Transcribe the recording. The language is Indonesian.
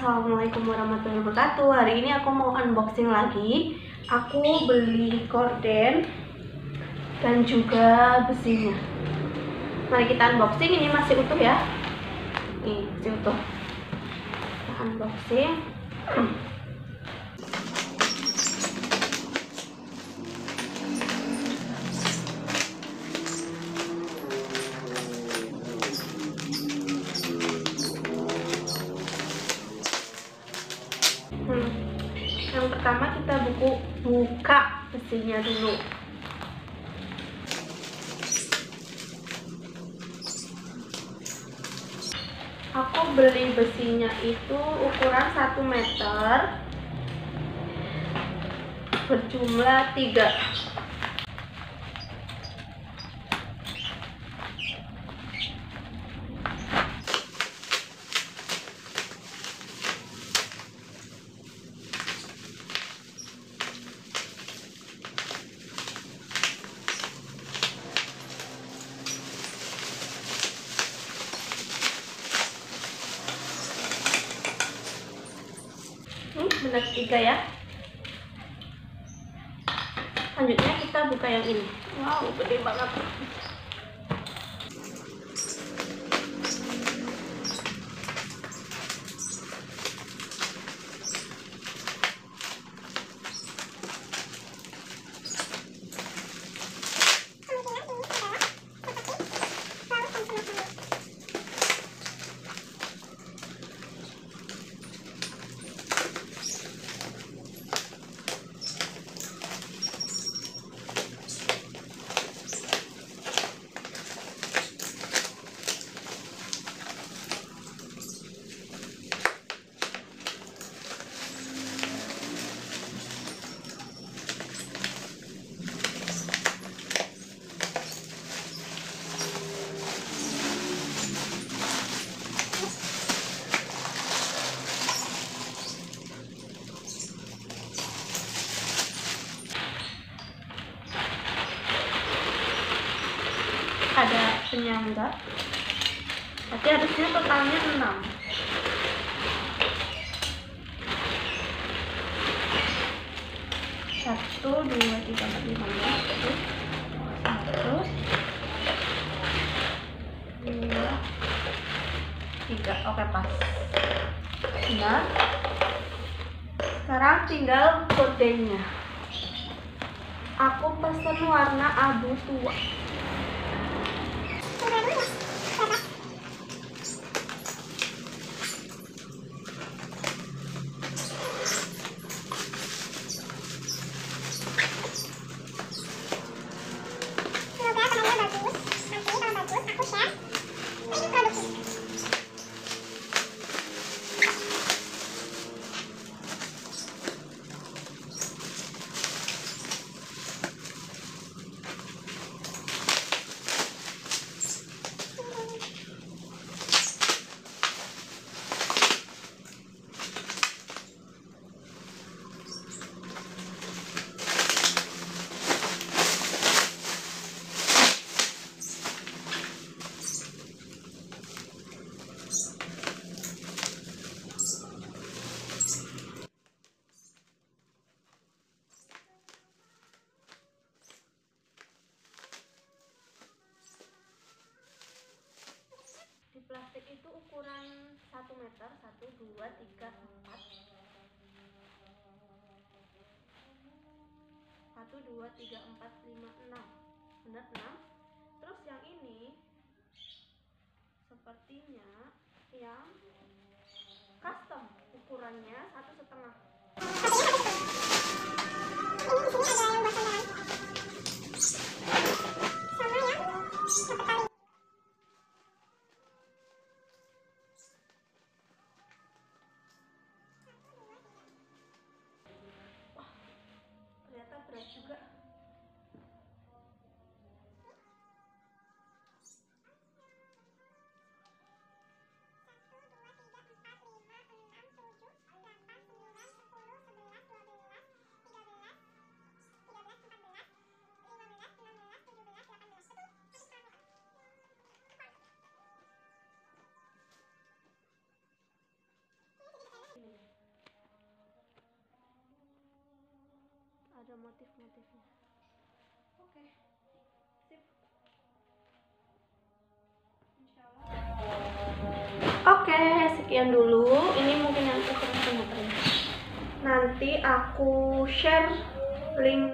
Assalamualaikum warahmatullahi wabarakatuh. Hari ini aku mau unboxing lagi. Aku beli korden dan juga besinya. Mari kita unboxing. Ini masih utuh ya. Ini masih utuh. Kita unboxing. Yang pertama kita buka besinya dulu. Aku beli besinya itu ukuran 1 meter berjumlah 3. Benar 3 ya. Selanjutnya kita buka yang ini. Wow, gede banget. Ada penyangga, tapi harusnya totalnya 6. Satu, dua, tiga, empat, lima, enam. Satu, dua, tiga. Oke, pas. Nah, sekarang tinggal kodenya. Aku pesen warna abu tua. Plastik itu ukuran 1 meter, 1, 2, 3, 4. 1, 2, 3, 4, 5, 6. Benar 6. Terus yang ini sepertinya yang custom, ukurannya 1,5. Ternyata berat juga. ada motif-motifnya. Oke, sip. Oke, sekian dulu. Ini mungkin yang aku nanti aku share link